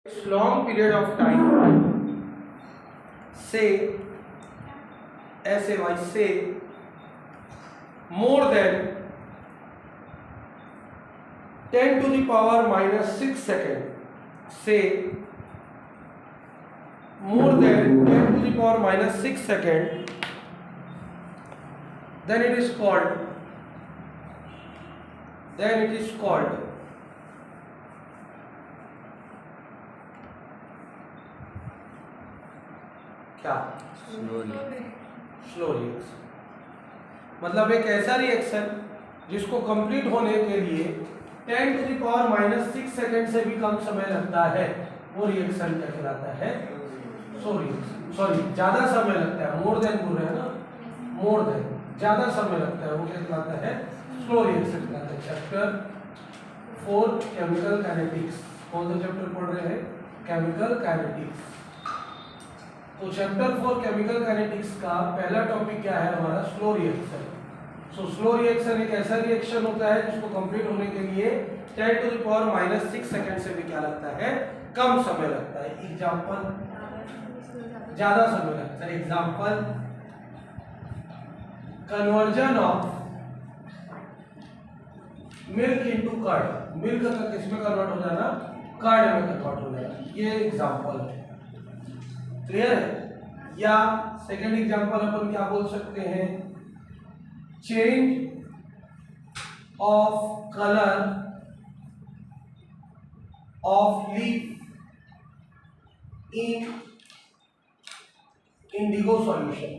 long period of time, say say more than 10 to the power minus 6 second, say more than 10 to the power minus 6 second, then it is called क्या? Slow reaction. मतलब एक ऐसा reaction जिसको complete होने के लिए 10 to the power minus 6 second से भी कम समय लगता है, वो रिएक्शन क्या कहलाता है? Slow reaction. सॉरी, ज्यादा समय लगता है, मोर देन बोल रहे हैं ना, मोर देन ज्यादा समय लगता है, वो क्या कहलाता है? स्लो रिएक्शन कहलाता है। Chapter 4 chemical kinetics. कौन सा चैप्टर पढ़ रहे हैं? Chemical kinetics. तो चैप्टर 4 केमिकल काइनेटिक्स का पहला टॉपिक क्या है हमारा? Slow reaction. So slow reaction एक ऐसा रिएक्शन होता है जिसको कंप्लीट होने के लिए 10 to the power minus 6 second से भी क्या लगता है? कम समय लगता है। एग्जांपल, ज्यादा समय लगता है। Example, conversion of milk into curd. Milk का किसमें कन्वर्ट हो जाना? कर्ड में कन्वर्ट हो जाना। ये एग्जांपल है। क्लियर है? या सेकंड एग्जांपल अपन क्या बोल सकते हैं? Change of colour of leaf in Indigo solution.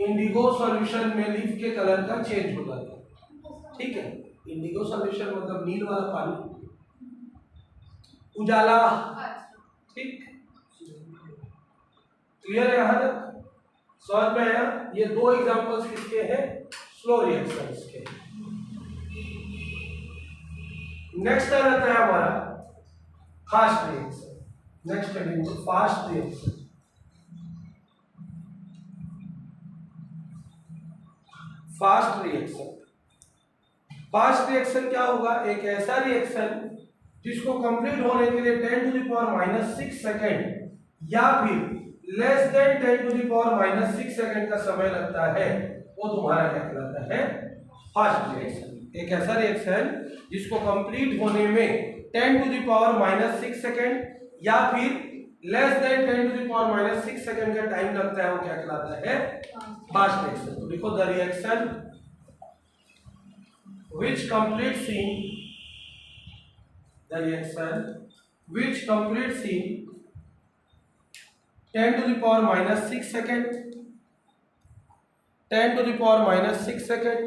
Indigo solution में लीफ के कलर का चेंज हो जाता है। ठीक है, इंडिगो सॉल्यूशन मतलब नील वाला पानी, उजाला। ठीक, क्लियर है? यहां तक समझ में आया? ये दो एग्जांपल्स किसके हैं? स्लो रिएक्शंस के। नेक्स्ट आ जाता है हमारा fast reaction. Next heading fast reaction. Fast reaction. Fast reaction क्या होगा? एक ऐसा रिएक्शन जिसको कंप्लीट होने के लिए 10 to the power minus 6 second या फिर less than 10 to the power minus 6 second का समय लगता है, वो तुम्हारा क्या कहलाता है? Fast reaction. एक ऐसा रिएक्शन जिसको कंप्लीट होने में 10 to the power minus 6 second या फिर less than 10 to the power minus 6 second का टाइम लगता है, वो क्या कहलाता है? Fast reaction. तो देखो, the reaction which completes in the reaction which completes in 10 to the power minus 6 second, 10 to the power minus 6 second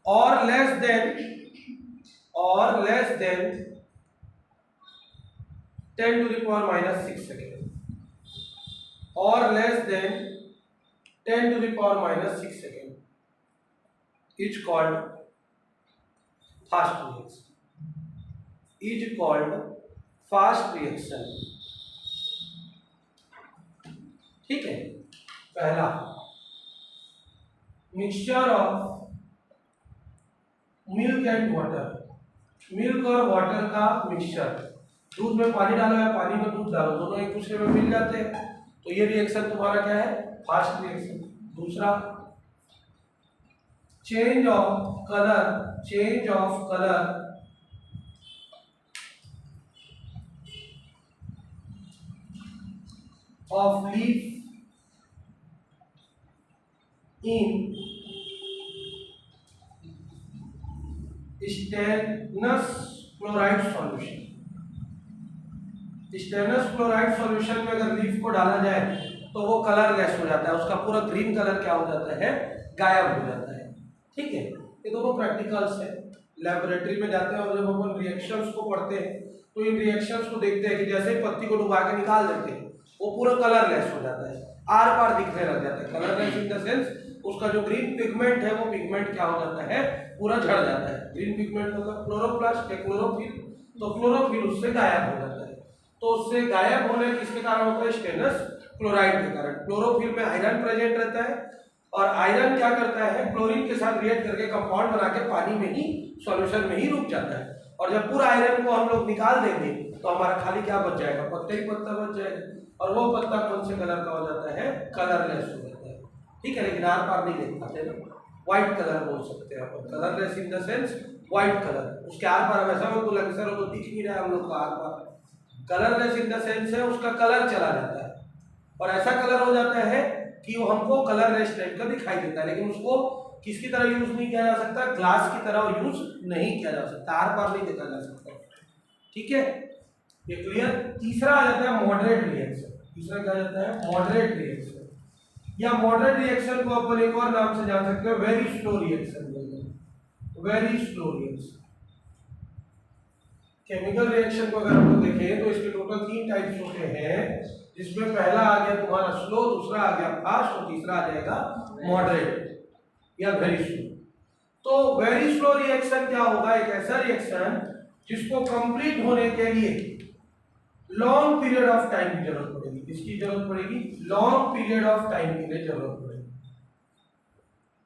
or less than 10 to the power minus 6 second or less than 10 to the power minus 6 second is called fast reaction. Is called fast reaction. ठीक है, पहला mixture of milk and water. Milk और water का mixture. दूध में पानी डालो या पानी में दूध डालो, दोनों एक दूसरे में मिल जाते हैं, तो ये रिएक्शन तुम्हारा क्या है? Fast reaction. दूसरा, change of colour of leaf in stannous chloride solution. Stannous chloride solution में अगर लीफ को डाला जाए तो वो कलरलेस हो जाता है, उसका पूरा ग्रीन कलर क्या हो जाता है? गायब हो जाता है। ठीक है, ये दोनों प्रैक्टिकल्स है। लैबोरेटरी में जाते हैं और जब अपन रिएक्शंस को पढ़ते हैं तो इन रिएक्शंस को देखते हैं कि जैसे ही पत्ती को डुबा के निकाल देते हैं वो पूरा कलरलेस हो जाता है, आर पार दिखने लग जाता है। कलरलेस इन द सेंस उसका जो ग्रीन पिगमेंट है वो पिगमेंट क्या हो जाता है? पूरा झड़ जाता है। ग्रीन पिगमेंट मतलब क्लोरोप्लास्ट है, क्लोरोफिल, तो क्लोरोफिल उससे गायब हो जाता है। तो उससे गायब होने किसके कारण होता है? स्टेनस क्लोराइड के कारण। क्लोरोफिल में आयरन प्रेजेंट रहता है और आयरन क्या करता है? क्लोरीन के साथ रिएक्ट करके कंपाउंड बना के पानी में ही, सॉल्यूशन में ही रुक जाता है। और जब पूरा आयरन को हम लोग निकाल देंगे तो हमारा खाली क्या बच जाएगा, पत्ता ही पत्ता बच जाएगा, और वो पत्ता कौन से कलर का हो जाता है, कलरलेस हो जाता है। ठीक है, लेकिन आर पार नहीं देख पाते ना, व्हाइट कलर बोल सकते हैं अपन, colourless in the sense white colour. उसके आर पार वैसा हो तो लगे सर वो तो दिख नहीं रहा है हम लोग का आर पार, कलरलेस इन द सेंस है उसका कलर चला जाता है, और ऐसा कलर हो जाता है कि वो हमको कलरलेस टाइप का दिखाई देता है, लेकिन उसको किसकी तरह यूज नहीं किया जा सकता, ग्लास की तरह यूज नहीं किया जा सकता, आर पार नहीं देखा जा सकता। ठीक है, ये क्लियर। तीसरा आ जाता है मॉडरेट रिएक्शन। तीसरा क्या जाता है, मॉडरेट रिएक्शन, या मॉडरेट रिएक्शन को अपन एक और नाम से जान सकते हैं, वेरी स्लो रिएक्शन बोलते हैं, very slow reaction. Chemical reaction को अगर हम लोग देखें तो इसके टोटल 3 टाइप्स होते हैं, जिसमें पहला आ गया तुम्हारा स्लो, दूसरा आ गया फास्ट, और तीसरा आ जाएगा मॉडरेट या वेरी स्लो। तो वेरी स्लो रिएक्शन क्या होगा, एक ऐसा रिएक्शन जिसको कंप्लीट होने के लिए लॉन्ग पीरियड ऑफ टाइम की जरूरत पड़ेगी। किसकी जरूरत पड़ेगी, लॉन्ग पीरियड ऑफ टाइम के लिए जरूरत पड़ेगी।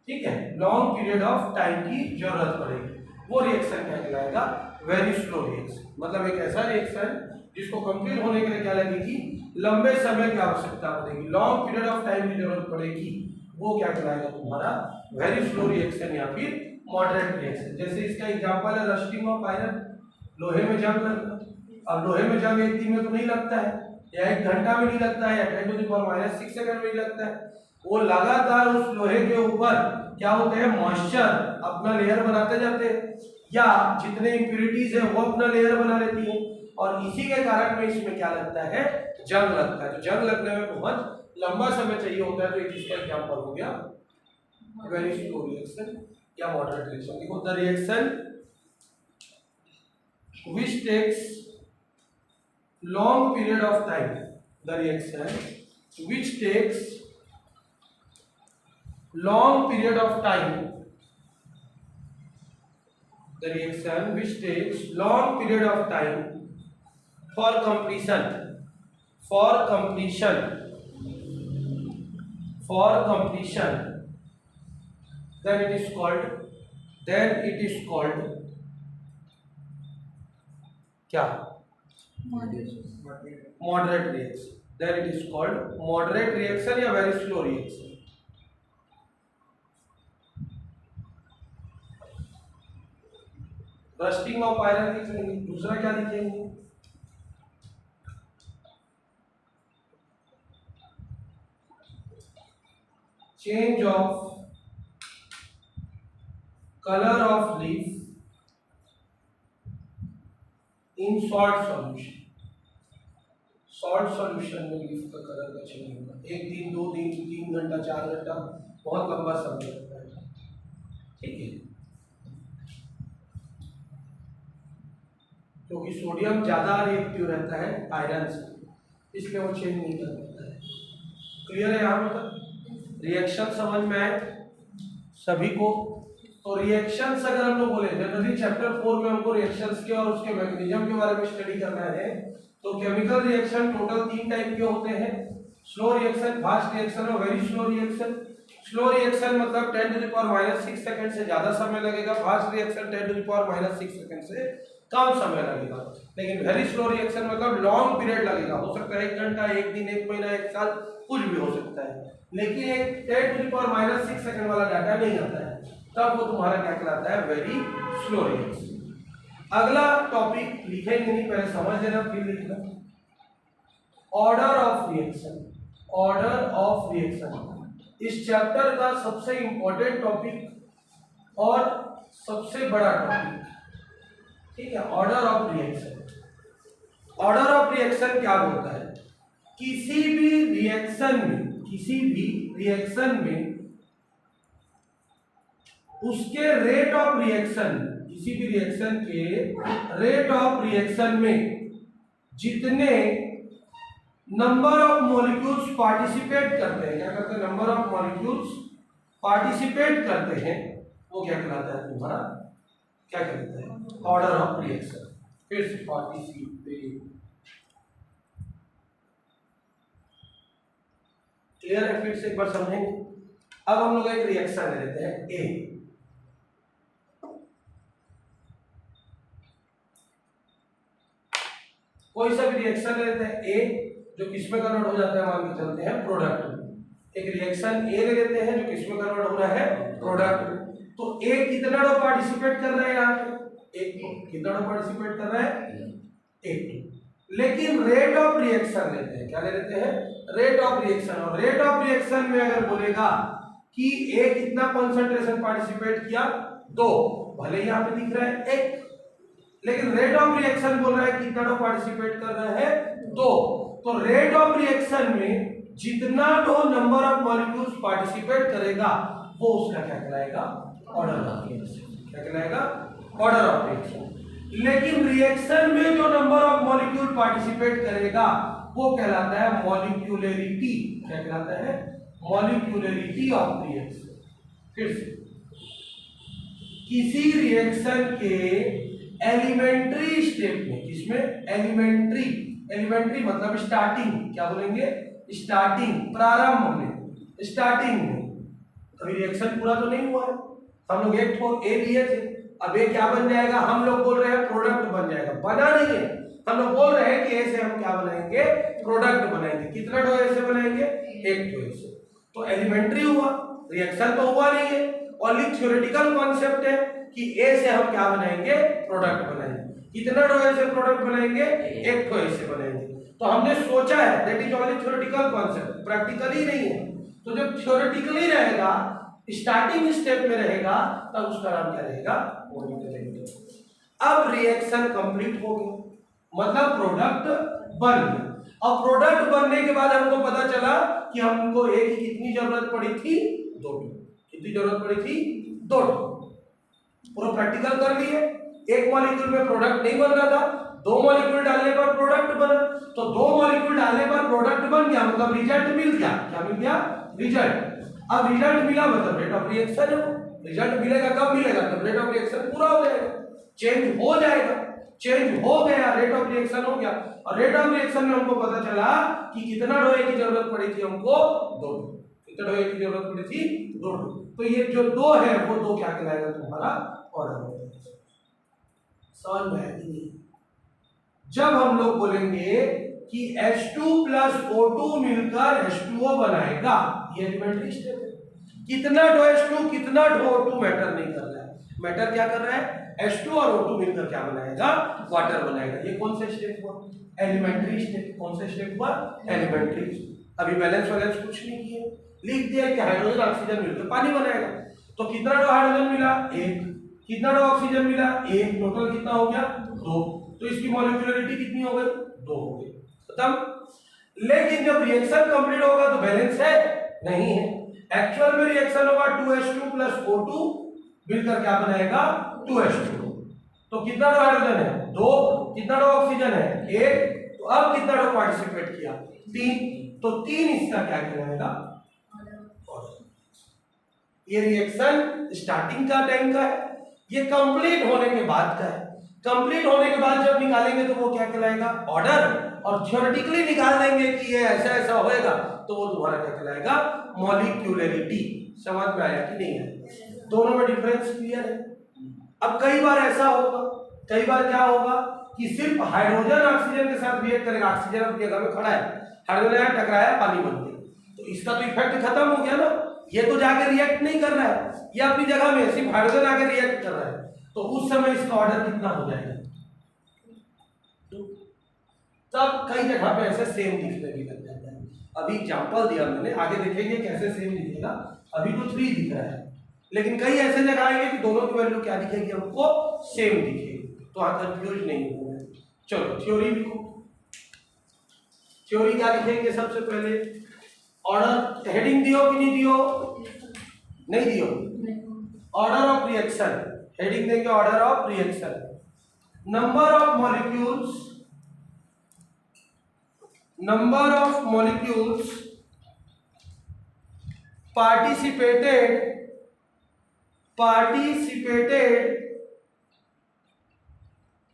ठीक है, लॉन्ग पीरियड ऑफ टाइम की जरूरत पड़ेगी, वो रिएक्शन क्या कहलाएगा, वेरी स्लो रिएक्शन। मतलब एक ऐसा रिएक्शन जिसको कंप्लीट होने के लिए क्या लगेगी, लंबे समय की आवश्यकता पड़ेगी, लॉन्ग पीरियड ऑफ टाइम की जरूरत पड़ेगी, वो क्या कहलाएगा तुम्हारा वेरी स्लो रिएक्शन या फिर मॉडरेट रिएक्शन। जैसे इसका एग्जांपल है रस्टिंग ऑफ आयरन, लोहे में जंग लगना। अब लोहे में जंग एक दिन में तो नहीं लगता है, या 1 घंटा में नहीं लगता है, या 10⁻⁶ सेकंड में नहीं लगता है, वो लगातार उस लोहे के ऊपर क्या होते हैं, मॉइस्चर अपना लेयर बनाते जाते हैं, या जितने इंप्यूरिटीज है वो अपना लेयर बना लेती है, और इसी के कारण में इसमें क्या लगता है, जंग लगता है। तो जंग लगने में बहुत लंबा समय चाहिए होता है, तो एक इसका एग्जांपल हो गया वेरी स्लो रिएक्शन या मॉडरेट रिएक्शन। देखो, the reaction which takes long period of time, the reaction which takes long period of time, the reaction which takes long period of time for completion, for completion, for completion, then it is called क्या, moderate reaction. Then it is called moderate reaction या very slow reaction. Rusting of iron लिख लेंगे, दूसरा क्या लिखेंगे, change of colour of leaf in salt solution. Salt solution में leaf का colour का चेंज होगा, 1 दिन 2 दिन 3 घंटा 4 घंटा, बहुत लंबा समय लगता है। ठीक है, क्योंकि सोडियम ज्यादा रिएक्टिव रहता है आयरन से, इसलिए वो चेंज नहीं कर पाता है। क्लियर है यहाँ तक, रिएक्शन समझ में आए सभी को। तो रिएक्शंस अगर हम लोग बोले, जनरली चैप्टर 4 में हमको रिएक्शंस के और उसके मैकेनिज्म के बारे में स्टडी करना है, तो केमिकल रिएक्शन टोटल 3 टाइप के होते हैं, स्लो रिएक्शन, फास्ट रिएक्शन और very slow reaction. Slow reaction मतलब 10⁻⁶ सेकंड से ज्यादा समय लगेगा, फास्ट रिएक्शन 10⁻⁶ सेकंड से कम समय लगेगा। लेकिन वेरी स्लो रिएक्शन मतलब लॉन्ग पीरियड लगेगा, हो सकता है 1 घंटा 1 दिन 1 महीना 1 साल, कुछ भी हो सकता है, लेकिन एक 10⁻⁶ सेकंड वाला डाटा नहीं आता है, तब वो तुम्हारा क्या कहलाता है, वेरी स्लो रिएक्शन। अगला टॉपिक लिखेंगे नहीं, पहले समझ लेना फिर लिखना, order of reaction. Order of reaction इस चैप्टर का सबसे इंपॉर्टेंट टॉपिक और सबसे बड़ा टॉपिक। ठीक है, order of reaction. Order of reaction क्या बोलता है, किसी भी रिएक्शन में उसके रेट ऑफ रिएक्शन, किसी भी रिएक्शन के रेट ऑफ रिएक्शन में जितने नंबर ऑफ मॉलिक्यूल्स पार्टिसिपेट करते हैं, क्या करते हैं, नंबर ऑफ मॉलिक्यूल्स पार्टिसिपेट करते हैं, वो क्या कहलाता है तुम्हारा, क्या कहलाता है, ऑर्डर ऑफ रिएक्शन। फिर से पार्टिसिपेट, क्लियर है, फिर से एक बार समझेंगे। अब हम लोग एक रिएक्शन ले लेते हैं ए, कोई सा भी रिएक्शन लेते हैं ए, जो किसमें कन्वर्ट हो जाता है, मान के चलते हैं प्रोडक्ट में। एक रिएक्शन ए ले लेते हैं जो किसमें कन्वर्ट हो रहा है, प्रोडक्ट में। तो ए कितना डो पार्टिसिपेट कर रहा है यहाँ पे, एक कितना डो पार्टिसिपेट कर रहा है, एक। लेकिन रेट ऑफ रिएक्शन लेते हैं, क्या ले लेते हैं, रेट ऑफ रिएक्शन। और रेट ऑफ रिएक्शन में अगर बोलेगा कि ए कितना कंसंट्रेशन पार्टिसिपेट किया, 2, भले यहाँ पे दिख रहा है 1, लेकिन रेट ऑफ रिएक्शन बोल रहा है कितना डो पार्टिसिपेट कर रहा है, 2। तो रेट ऑफ रिएक्शन में जितना डो नंबर ऑफ मॉलिक्यूल्स पार्टिसिपेट करेगा वो उसका क्या कहलाएगा, ऑर्डर ऑफ रिएक्शन। क्या कहलाएगा, ऑर्डर ऑफ रिएक्शन। लेकिन रिएक्शन में जो नंबर ऑफ मॉलिक्यूल पार्टिसिपेट करेगा वो कहलाता है मॉलिक्यूलरिटी। क्या कहलाता है, मॉलिक्यूलरिटी ऑफ रिएक्शन। फिर से, किसी रिएक्शन के एलिमेंट्री स्टेप में, किसमें, एलिमेंट्री, एलिमेंट्री मतलब स्टार्टिंग, क्या बोलेंगे, स्टार्टिंग, प्रारंभ में, स्टार्टिंग में। अभी रिएक्शन पूरा तो नहीं हुआ है, हम लोग एक ठो ए लिए थे, अब ये क्या बन जाएगा, हम लोग बोल रहे हैं प्रोडक्ट बन जाएगा, बना नहीं है, हम लोग बोल रहे हैं कि ए से हम क्या बनाएंगे, प्रोडक्ट बनाएंगे। कितना डो ए से बनाएंगे, एक डो ए से। तो एलिमेंट्री हुआ, रिएक्शन तो हुआ नहीं है, ओनली थ्योरेटिकल कॉन्सेप्ट है कि ए से हम क्या बनाएंगे, प्रोडक्ट बनाएंगे। कितना डो ए से प्रोडक्ट बनाएंगे, एक डो ए से बनाएंगे। तो हमने सोचा है, that is only theoretical concept, practically नहीं है। तो जब थ्योरेटिकली रहेगा, स्टार्टिंग स्टेप में रहेगा, तब उसका नाम क्या रहेगा, मॉलिक्यूलरिटी। अब रिएक्शन कंप्लीट हो गया, मतलब प्रोडक्ट बन गया। अब प्रोडक्ट बनने के बाद हमको पता चला कि हमको ए की कितनी जरूरत पड़ी थी, 2। कितनी जरूरत पड़ी थी, 2। पूरा प्रैक्टिकल कर लिए। एक मॉलिक्यूल में प्रोडक्ट नहीं बन रहा था, 2 मॉलिक्यूल डालने पर प्रोडक्ट बना। तो 2 मॉलिक्यूल डालने पर प्रोडक्ट बन गया, मतलब रिजल्ट मिल गया। क्या मिल गया, रिजल्ट। अब रिजल्ट मिला मतलब रेट ऑफ रिएक्शन है। रिजल्ट मिलेगा कब मिलेगा, जब रेट ऑफ रिएक्शन पूरा हो जाएगा, चेंज हो जाएगा। चेंज हो गया, रेट ऑफ रिएक्शन हो गया। और रेट ऑफ रिएक्शन में हमको पता चला कि कितना डो ए की जरूरत पड़ी थी हमको, 2। कितना डो ए की जरूरत पड़ी थी, 2। तो ये जो 2 है वो 2 क्या कहलाएगा, तुम्हारा ऑर्डर ऑफ रिएक्शन। समझ में आया कि नहीं? जब हम लोग बोलेंगे कि H2 प्लस O2 मिलकर H2O बनाएगा, ये एलिमेंट्री स्टेप है। कितना डो H2 कितना डो O2 मैटर नहीं कर रहा है, मैटर क्या कर रहा है, H2 और O2 मिलकर क्या बनाएगा, वाटर बनाएगा। ये कौन सा स्टेप हुआ, एलिमेंट्री स्टेप। कौन सा स्टेप हुआ, एलिमेंट्री। अभी बैलेंस वैलेंस कुछ नहीं किए, लिख दिया कि हाइड्रोजन ऑक्सीजन मिलकर पानी बनाएगा। तो कितना डो हाइड्रोजन मिला, 1। कितना डो ऑक्सीजन मिला, 1। टोटल कितना हो गया, 2। तो इसकी मॉलिक्यूलरिटी कितनी हो गई, 2 हो गई, खत्म। लेकिन जब रिएक्शन कंप्लीट होगा तो बैलेंस है, नहीं है। एक्चुअल में रिएक्शन होगा 2H2 प्लस O2 मिलकर क्या बनाएगा, 2H2। तो कितना डो हाइड्रोजन है, 2। कितना डो ऑक्सीजन है, 1। तो अब कितना डो पार्टिसिपेट किया, 3। तो 3 इसका क्या कहलाएगा, ये रिएक्शन स्टार्टिंग का टाइम का है, ये कंप्लीट होने के बाद का है। कंप्लीट होने के बाद जब निकालेंगे तो वो क्या कहलाएगा, ऑर्डर। और थ्योरेटिकली निकाल देंगे कि ये ऐसा ऐसा होएगा, तो वो तुम्हारा क्या कहलाएगा, मॉलिक्यूलरिटी। समझ में आया कि नहीं है, दोनों में डिफरेंस क्लियर है। अब कई बार ऐसा होगा, कई बार क्या होगा कि सिर्फ हाइड्रोजन ऑक्सीजन के साथ रिएक्ट करेगा। ऑक्सीजन अपनी जगह में खड़ा है, हाइड्रोजन आया टकराया, पानी बन गया, तो इसका तो इफेक्ट खत्म हो गया ना। ये तो जाके रिएक्ट नहीं कर रहा है, ये अपनी जगह में सिर्फ हाइड्रोजन आके रिएक्ट कर रहा है। तो उस समय इसका ऑर्डर कितना हो जाएगा, तब कई जगह पे ऐसे सेम दिखने भी लग जाता है। अभी एग्जांपल दिया मैंने, आगे देखेंगे कैसे सेम दिखेगा। अभी तो 3 दिख रहा है, लेकिन कई ऐसे जगह आएंगे कि दोनों की वैल्यू क्या दिखेगी, हमको सेम दिखेगी, तो आप कंफ्यूज नहीं होंगे। चलो थ्योरी लिखो। थ्योरी क्या लिखेंगे, सबसे पहले ऑर्डर, हेडिंग दियो कि नहीं दियो, नहीं दियो, ऑर्डर ऑफ रिएक्शन, हेडिंग देंगे order of reaction. Number of molecules, number of molecules participated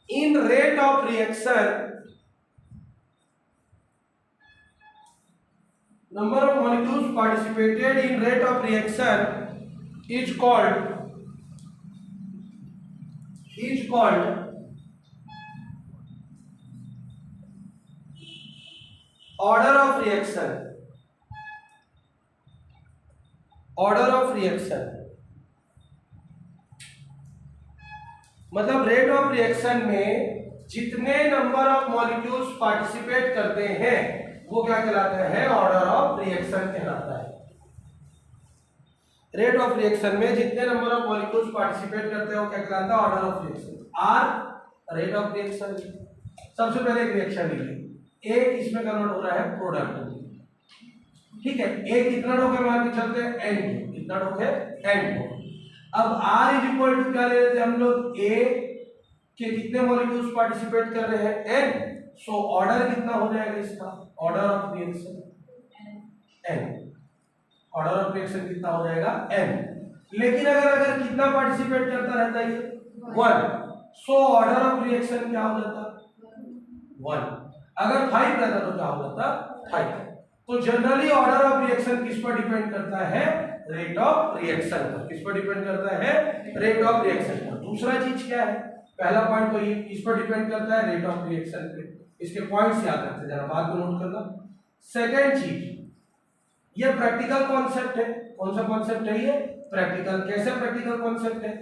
in rate of reaction, number of molecules participated in rate of reaction is called order of reaction, order of reaction मतलब rate of reaction में जितने number of molecules participate करते हैं वो क्या कहलाता है, order of reaction कहलाता है। रेट ऑफ रिएक्शन में जितने नंबर ऑफ मॉलिक्यूल्स पार्टिसिपेट करते हैं वो क्या कहलाता है, order of reaction. Or rate of reaction. सबसे पहले एक रिएक्शन लीजिए, एक इसमें कन्वर्ट हो रहा है प्रोडक्ट, ठीक है। एक कितना डोक है मान के चलते हैं एन, कितना डोक है एन। अब R इज इक्वल टू क्या ले रहे थे हम लोग, A के कितने मॉलिक्यूल्स पार्टिसिपेट कर रहे हैं N, सो ऑर्डर कितना हो जाएगा इसका, order of reaction N, order of reaction कितना हो जाएगा N। लेकिन अगर कितना पार्टिसिपेट करता रहता है ये 1, सो ऑर्डर ऑफ रिएक्शन क्या हो जाता 1। अगर 5 रहता तो क्या हो जाता 5। तो जनरली ऑर्डर ऑफ रिएक्शन किस पर डिपेंड करता है, रेट ऑफ रिएक्शन पर। किस पर डिपेंड करता है, रेट ऑफ रिएक्शन पर। दूसरा चीज क्या है, पहला पॉइंट तो ये किस पर डिपेंड करता है, रेट ऑफ रिएक्शन पे। इसके पॉइंट्स याद रखते जरा, बाद में नोट करना। सेकंड चीज, ये प्रैक्टिकल कॉन्सेप्ट है। कौन सा कॉन्सेप्ट है ये, प्रैक्टिकल। कैसे प्रैक्टिकल कॉन्सेप्ट है,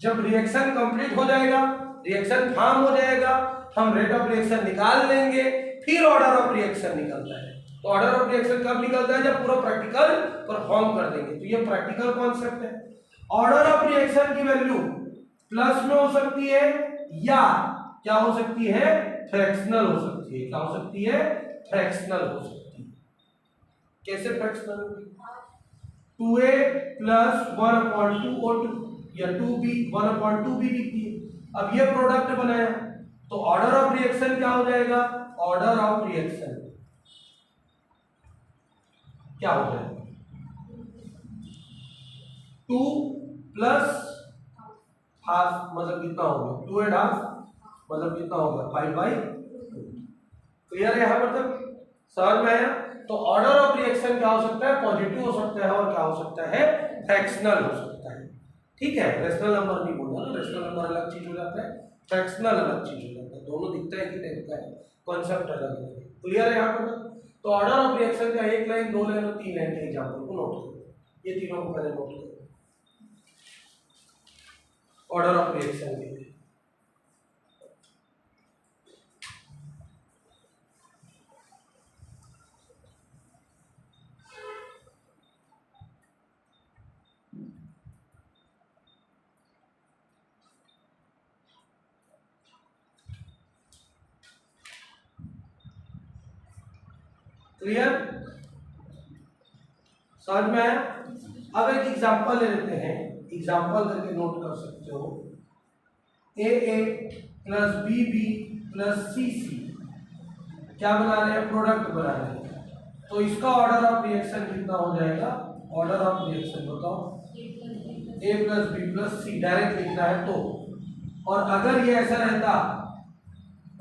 जब रिएक्शन कंप्लीट हो जाएगा, रिएक्शन फॉर्म हो जाएगा, हम रेट ऑफ रिएक्शन निकाल लेंगे, फिर ऑर्डर ऑफ रिएक्शन निकलता है। तो ऑर्डर ऑफ रिएक्शन कब निकलता है, जब पूरा प्रैक्टिकल परफॉर्म कर देंगे। तो ये प्रैक्टिकल कॉन्सेप्ट है। ऑर्डर ऑफ रिएक्शन की वैल्यू प्लस में हो सकती है या क्या हो सकती है, फ्रैक्शनल हो सकती है। क्या हो सकती है, फ्रैक्शनल हो सकती है। कैसे फ्रैक्शनल, 2a प्लस 1/2 O2 या 2b 1/2b लिखती है। अब ये प्रोडक्ट बनाया तो ऑर्डर ऑफ रिएक्शन क्या हो जाएगा, ऑर्डर ऑफ रिएक्शन क्या हो जाएगा, 2 प्लस हाफ मतलब कितना होगा, 2.5 मतलब कितना होगा 5/2। क्लियर है यहाँ पर तक, समझ में आया। तो ऑर्डर ऑफ रिएक्शन क्या हो सकता है, पॉजिटिव हो सकता है और क्या हो सकता है, फ्रैक्शनल हो सकता है। ठीक है, रेशनल नंबर नहीं बोलना ना, रेशनल नंबर अलग चीज हो जाता है, फ्रैक्शनल अलग चीज हो जाता है। दोनों दिखता है कि टाइप का है, कॉन्सेप्ट अलग है। क्लियर है यहाँ पर। तो ऑर्डर ऑफ रिएक्शन का 1 लाइन 2 लाइन और 3 लाइन के एग्जांपल को नोट करो, ये तीनों को पहले नोट करो ऑर्डर ऑफ रिएक्शन के लिए। क्लियर, समझ में आया। अब एक एग्जांपल ले लेते हैं, एग्जांपल करके नोट कर सकते हो। AA plus BB plus CC क्या बना रहे हैं, प्रोडक्ट बना रहे हैं। तो इसका ऑर्डर ऑफ रिएक्शन कितना हो जाएगा, ऑर्डर ऑफ रिएक्शन बताओ, A plus B plus C direct लिखना है तो। और अगर ये ऐसा रहता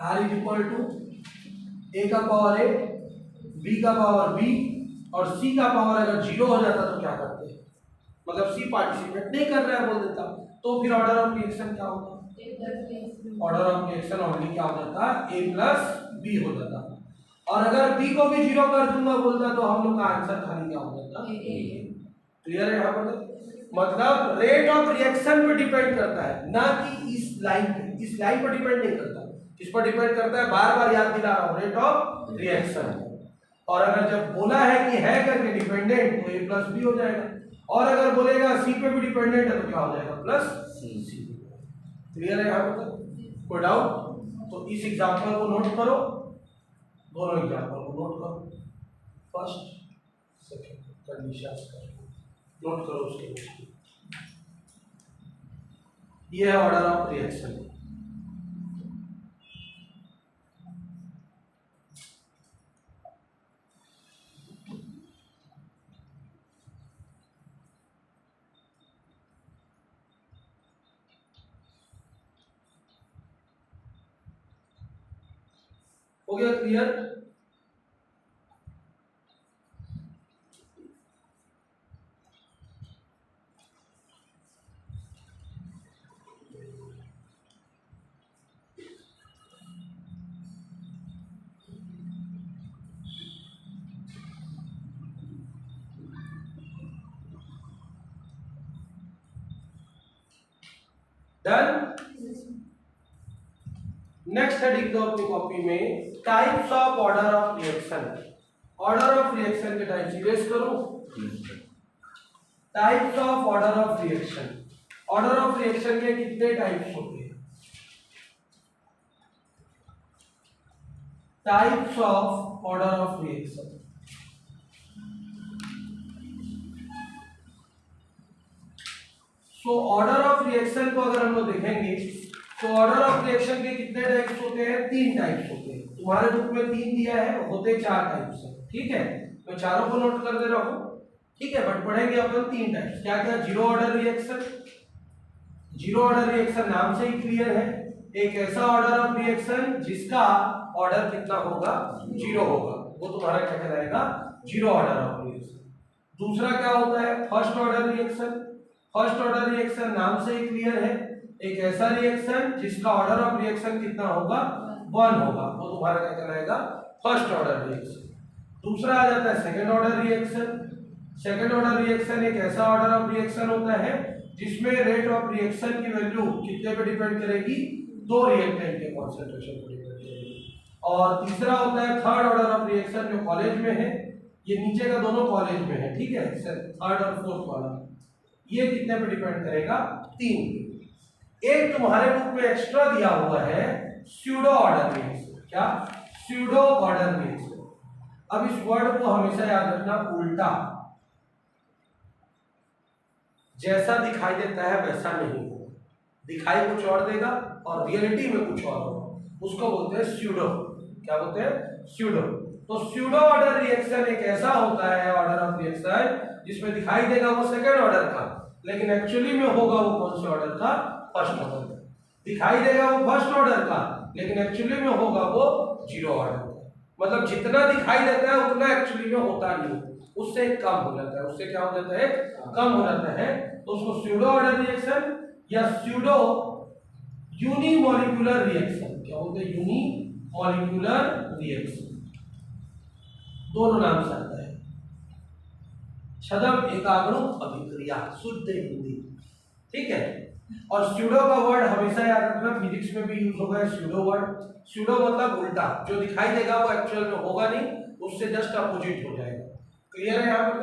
R is equal to A का पावर A, B का पावर B और C का पावर अगर 0 हो जाता तो क्या करते, मतलब C पार्टिसिपेट नहीं कर रहा है बोल देता, तो फिर ऑर्डर ऑफ रिएक्शन क्या होगा, ऑर्डर ऑफ रिएक्शन ओनली क्या हो जाता, A प्लस B हो जाता। और अगर B को भी 0 कर दूंगा बोलता तो हम लोग का आंसर खाली क्या हो जाता, क्लियर है यहाँ पर। मतलब रेट ऑफ रिएक्शन पे डिपेंड करता है, ना कि इस लाइन पे। इस लाइन पर डिपेंड नहीं करता, किस पर डिपेंड करता है, बार बार याद दिला रहा हूं, रेट ऑफ रिएक्शन। और अगर जब बोला है कि है करके डिपेंडेंट तो A प्लस B हो जाएगा, और अगर बोलेगा C पे भी डिपेंडेंट है तो क्या हो जाएगा, प्लस C। क्लियर है यहाँ पर, कोई डाउट। तो इस एग्जांपल को नोट करो, दोनों एग्जांपल को नोट करो, फर्स्ट सेकंड कंडीशन नोट करो उसके। ये है ऑर्डर ऑफ रिएक्शन। हो गया क्लियर। डन। नेक्स्ट है लिख दो अपनी कॉपी में types of order of reaction. Order of reaction के टाइप्स इरेज करो। Types of order of reaction. Order of reaction के कितने टाइप्स होते हैं? Types of order of reaction. So order of reaction को अगर हम लोग देखेंगे तो ऑर्डर ऑफ रिएक्शन के कितने टाइप्स होते हैं? 3 टाइप्स होते हैं। तुम्हारे बुक में 3 दिया है, होते 4 टाइप्स है। ठीक है, तो चारों को नोट कर दे रहा हूं। ठीक है, बट पढ़ेंगे अपन 3 टाइप्स। क्या क्या? Zero order reaction. Zero order reaction नाम से ही क्लियर है, एक ऐसा ऑर्डर ऑफ रिएक्शन जिसका ऑर्डर कितना होगा? जीरो होगा, वो तुम्हारा क्या कहलाएगा? Zero order of reaction. दूसरा क्या होता है? First order reaction. First order reaction नाम से ही क्लियर है, एक ऐसा रिएक्शन जिसका ऑर्डर ऑफ रिएक्शन कितना होगा? 1 होगा, वो तुम्हारा क्या कहलाएगा? First order reaction. दूसरा आ जाता है second order reaction. Second order reaction एक ऐसा ऑर्डर ऑफ रिएक्शन होता है जिसमें रेट ऑफ रिएक्शन की वैल्यू कितने पे डिपेंड करेगी? 2 रिएक्टेंट के कॉन्सेंट्रेशन पर डिपेंड करेगी। और तीसरा होता है थर्ड ऑर्डर ऑफ रिएक्शन जो कॉलेज में है, ये नीचे का दोनों कॉलेज में है। ठीक है, थर्ड और फोर्थ वाला ये कितने पे डिपेंड करेगा? 3। एक तुम्हारे बुक में एक्स्ट्रा दिया हुआ है स्यूडो ऑर्डर रिएक्शन। क्या? Pseudo order reaction. अब इस वर्ड को हमेशा याद रखना, उल्टा। जैसा दिखाई देता है वैसा नहीं होगा, दिखाई कुछ और देगा और रियलिटी में कुछ और होगा, उसको बोलते हैं स्यूडो। क्या बोलते हैं? स्यूडो। तो स्यूडो ऑर्डर रिएक्शन एक ऐसा होता है ऑर्डर ऑफ रिएक्शन जिसमें दिखाई देगा वो सेकंड ऑर्डर का, लेकिन एक्चुअली में होगा वो कौन से ऑर्डर का? फर्स्ट ऑर्डर का। दिखाई देगा वो फर्स्ट ऑर्डर का, लेकिन एक्चुअली में होगा वो जीरो ऑर्डर का। मतलब जितना दिखाई देता है उतना एक्चुअली में होता नहीं, उससे कम हो जाता है। उससे क्या हो जाता है? कम हो जाता है। तो उसको स्यूडो ऑर्डर रिएक्शन या स्यूडो यूनिमॉलिक्यूलर रिएक्शन, क्या बोलते हैं? यूनिमॉलिक्यूलर रिएक्शन, दोनों नाम से आता है। छदम एकाग्रुप अभिक्रिया, शुद्ध हिंदी। ठीक है, और स्यूडो का वर्ड हमेशा याद रखना, फिजिक्स में भी यूज होगा स्यूडो वर्ड। स्यूडो मतलब उल्टा, जो दिखाई देगा वो एक्चुअल में होगा नहीं, उससे जस्ट अपोजिट हो जाएगा। क्लियर है यहाँ पर?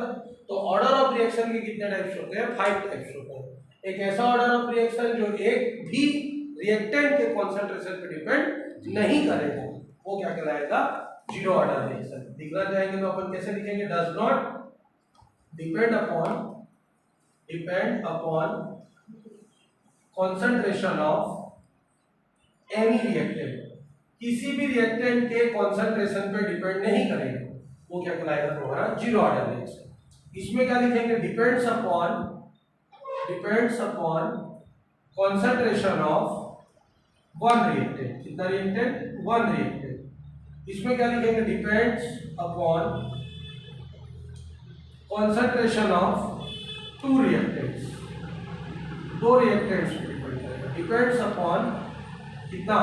तो ऑर्डर ऑफ रिएक्शन के कितने टाइप्स होते हैं? 5 टाइप्स होते हैं। एक ऐसा ऑर्डर ऑफ रिएक्शन जो एक भी रिएक्टेंट के कॉन्सेंट्रेशन पे डिपेंड नहीं करेगा, वो क्या कहलाएगा? Zero order reaction. लिखना चाहेंगे तो अपन कैसे लिखेंगे? Does not depend upon concentration of any reactant. किसी भी रिएक्टेंट के कॉन्सेंट्रेशन पे डिपेंड नहीं करेगा, वो क्या कहलाएगा? तुम्हारा जीरो ऑर्डर रिएक्शन। इसमें क्या लिखेंगे? Depends upon concentration of 1 reactant. कितना रिएक्टेंट? 1 रिएक्टेंट। इसमें क्या लिखेंगे? Depends upon concentration of 2 reactants. 2 reactants पे डिपेंड करेगा। डिपेंड्स अपॉन कितना?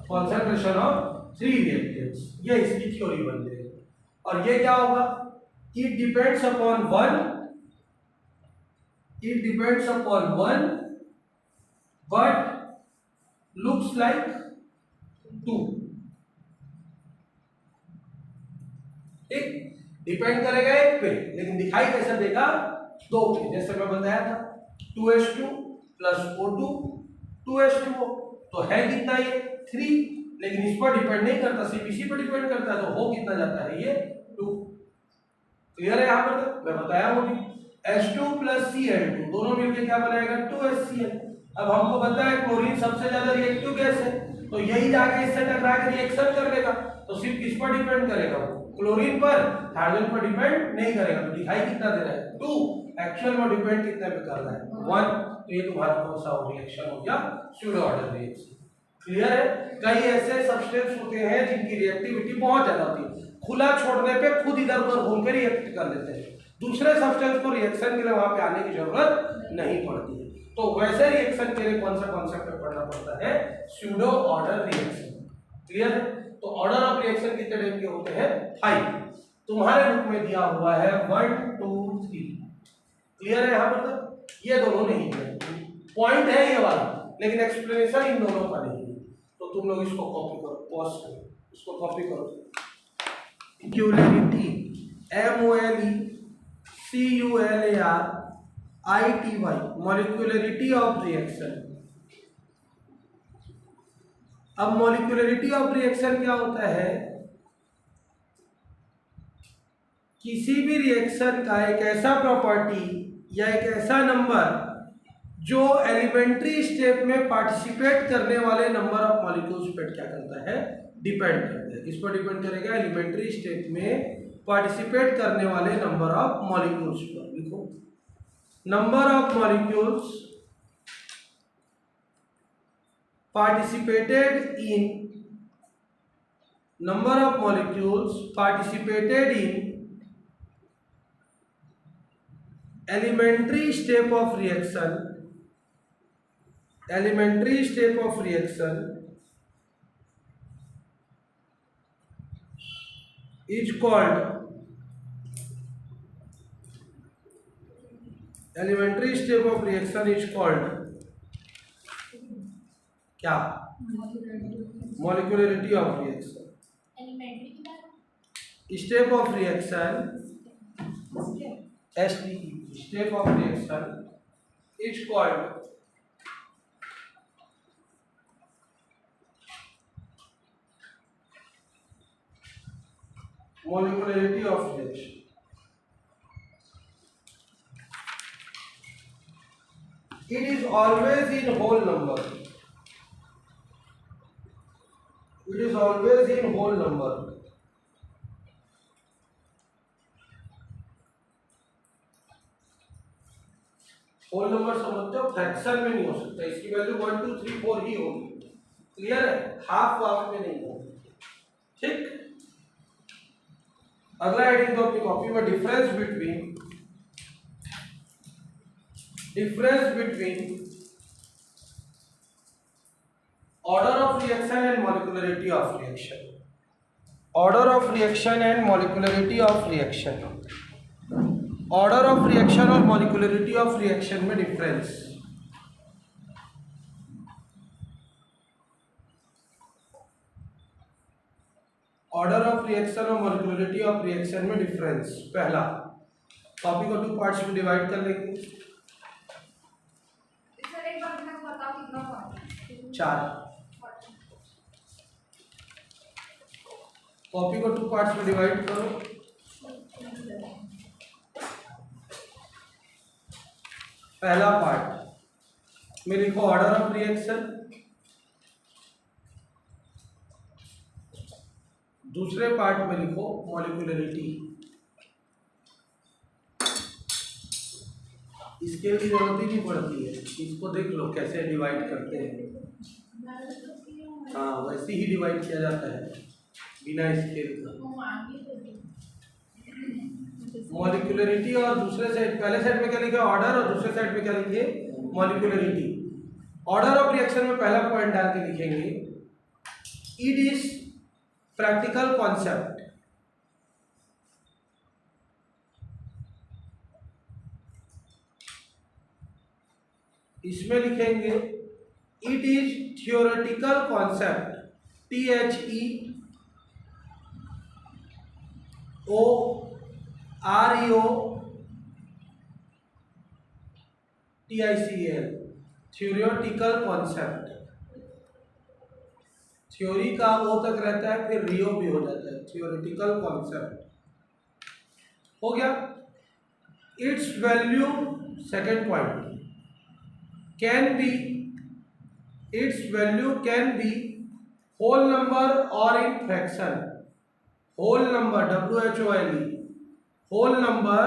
Concentration of 3 reactants. ये इसकी थ्योरी बन जाएगी। और ये क्या होगा? It depends upon 1 but looks like 2। ठीक, डिपेंड करेगा एक पे, लेकिन दिखाई कैसे देगा? 2 पे। जैसे मैं बताया था 2H2 प्लस O2 2H2O, तो है कितना? ये 3, लेकिन इस पर डिपेंड नहीं करता, सिर्फ इसी पर डिपेंड करता है, तो हो कितना जाता है? ये 2। क्लियर है यहाँ पर? मैं बताया हूँ H2 प्लस Cl2 दोनों मिलकर क्या बनाएगा? 2HCl। अब हमको पता है क्लोरीन सबसे ज्यादा रिएक्टिव गैस है, तो यही जाके इससे टकरा के रिएक्शन कर लेगा, तो सिर्फ किस पर डिपेंड करेगा? क्लोरीन पर, हाइड्रोजन पर डिपेंड नहीं करेगा। तो दिखाई कितना दे रहा है? 2। एक्चुअल में डिपेंड कितने पे कर रहा है? 1। तो ये तुम्हारा कौन सा रिएक्शन हो गया? Pseudo order reaction. क्लियर है? कई ऐसे सब्सटेंस होते हैं जिनकी रिएक्टिविटी बहुत ज्यादा होती है, खुला छोड़ने पे खुद इधर उधर घूम के रिएक्ट कर लेते हैं, दूसरे सब्सटेंस को रिएक्शन के लिए वहां पे आने की जरूरत नहीं पड़ती है। तो वैसे रिएक्शन के लिए कौन सा कॉन्सेप्ट पढ़ना पड़ता है? Pseudo order reaction. क्लियर है? तो ऑर्डर ऑफ रिएक्शन कितने टाइप के होते हैं? 5। तुम्हारे बुक में दिया हुआ है 1 2 3। क्लियर है यहाँ पर? ये दोनों नहीं है, पॉइंट है ये वाला, लेकिन एक्सप्लेनेशन इन दोनों का नहीं है। तो तुम लोग इसको कॉपी करो, पॉज करो, इसको कॉपी करो। Molecularity, MOLECULARITY, molecularity of reaction. अब मॉलिक्यूलरिटी ऑफ रिएक्शन क्या होता है? किसी भी रिएक्शन का एक ऐसा प्रॉपर्टी या एक ऐसा नंबर जो एलिमेंट्री स्टेप में पार्टिसिपेट करने वाले नंबर ऑफ मॉलिक्यूल्स पर क्या करता है? डिपेंड करता है। किस पर डिपेंड करेगा? एलिमेंट्री स्टेप में पार्टिसिपेट करने वाले नंबर ऑफ मॉलिक्यूल्स पर। लिखो, number of molecules participated in elementary step of reaction is called क्या? Molecularity of reaction. Step of reaction, STE, step of reaction is called molecularity of reaction. It is always in whole number. It is always in whole number. Whole number समझते हो? Fraction में नहीं हो सकता, इसकी value 1 2 3 4 ही होगी। Clear है? Half वाफ में नहीं होगी। ठीक, अगला हेडिंग तो अपनी कॉपी में difference between order of reaction and molecularity of reaction. Order of reaction and molecularity of reaction. Order of reaction और मॉलिक्यूलरिटी ऑफ रिएक्शन में डिफरेंस। ऑर्डर ऑफ रिएक्शन और मॉलिक्यूलरिटी ऑफ रिएक्शन में difference. पहला, copy को 2 parts में divide कर लेंगे। 4। Copy को 2 पार्ट्स में डिवाइड करो। पहला पार्ट में लिखो ऑर्डर ऑफ रिएक्शन, दूसरे पार्ट में लिखो मॉलिक्यूलरिटी। इसके लिए जरूरत ही नहीं पड़ती है, इसको देख लो कैसे डिवाइड करते हैं। हाँ, वैसे ही डिवाइड किया जाता है बिना स्केल का। मॉलिक्यूलरिटी और दूसरे साइड, पहले साइड में क्या लिखे? ऑर्डर, और दूसरे साइड में क्या लिखे? मॉलिक्यूलरिटी। ऑर्डर ऑफ रिएक्शन में पहला पॉइंट डाल के लिखेंगे, इट इज प्रैक्टिकल कॉन्सेप्ट। इसमें लिखेंगे it is theoretical concept, THEOREOTICAL, theoretical concept. Theory का ओ तक रहता है, फिर रियो भी हो जाता है। थियोरेटिकल कॉन्सेप्ट हो गया। It's value, second point, its value can be whole number or in fraction। whole number, WHOLE, whole number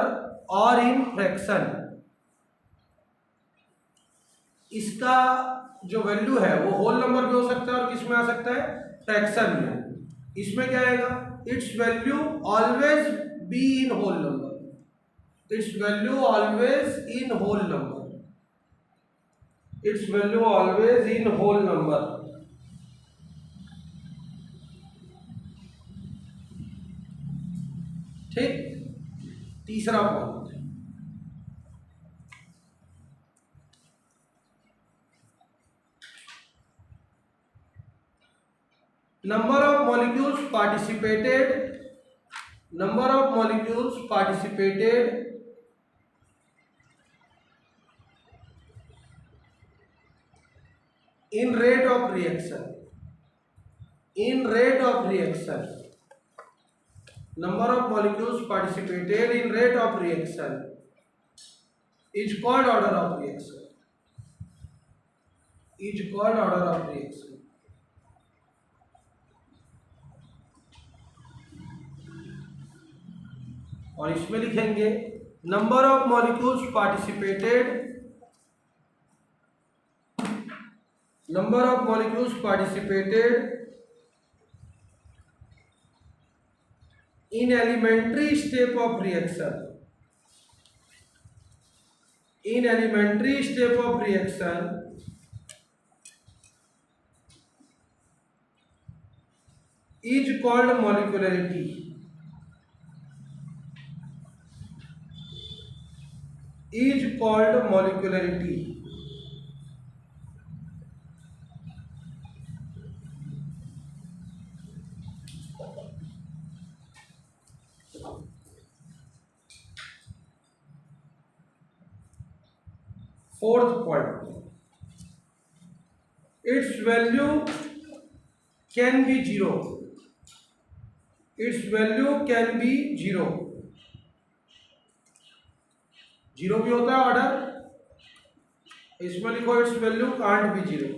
or in fraction। इसका जो वैल्यू है वो होल नंबर भी हो सकता है और किस में आ सकता है? फ्रैक्शन में। इसमें क्या आएगा? Its value always be in whole number. Its value always in whole number. its value always in whole number। ठीक, तीसरा point, number of molecules participated in rate of reaction, number of molecules participated in rate of reaction is called order of reaction, और इसमें लिखेंगे number of molecules participated in elementary step of reaction, is called molecularity. Fourth point, its value can be zero. Zero भी होता है order, इसमें लिखो it's value can't be zero.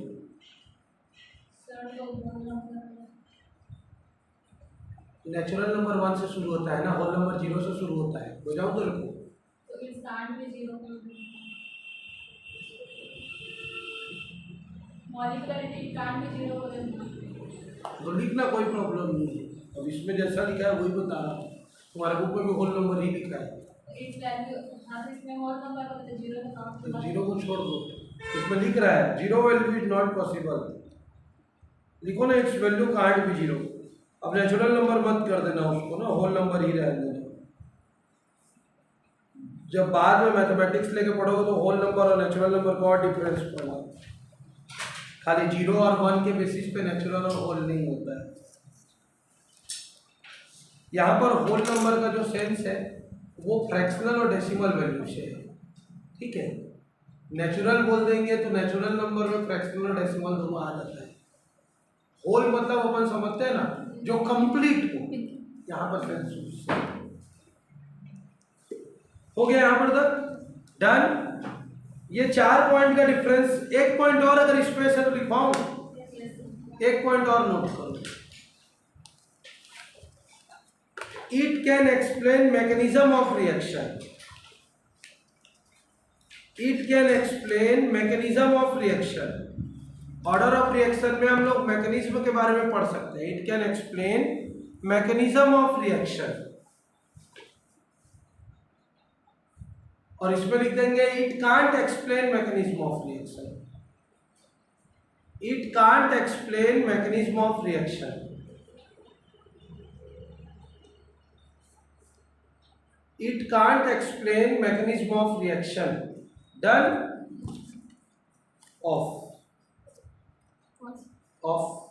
Natural number 1 से शुरू होता है ना, होल नंबर 0 से शुरू होता है, हो जाओ तो लिखो तो लिखना, कोई प्रॉब्लम नहीं है। अब इसमें जैसा लिखा है वही बता रहा हूँ, तुम्हारे बुक में भी होल नंबर ही लिखा है। तो जीरो को छोड़ दो, इसमें लिख रहा है zero value is not possible, लिखो ना it's value can't be zero. अब नेचुरल नंबर मत कर देना उसको ना, होल नंबर ही रहने देना। जब बाद में मैथमेटिक्स लेके पढ़ोगे तो होल नंबर और नेचुरल नंबर का और डिफरेंस पढ़ना, खाली 0 और 1 के बेसिस पे नेचुरल और होल नहीं होता है। यहाँ पर होल नंबर का जो सेंस है वो फ्रैक्शनल और डेसिमल वैल्यू से है, ठीक है। नेचुरल बोल देंगे तो नेचुरल नंबर में फ्रैक्शनल और डेसिमल दोनों आ जाता है। होल मतलब अपन समझते हैं ना, जो कंप्लीट हो, यहाँ पर सेंस हो गया। यहाँ पर तक डन। ये 4 पॉइंट का डिफरेंस, एक पॉइंट और अगर स्पेस है तो लिखवाऊं, एक पॉइंट और नोट करो। It can explain mechanism of reaction. Order of reaction में हम लोग मैकेनिज्म के बारे में पढ़ सकते हैं। It can explain mechanism of reaction, और इसमें लिख देंगे it can't explain mechanism of reaction. It can't explain mechanism of reaction. Done. Off.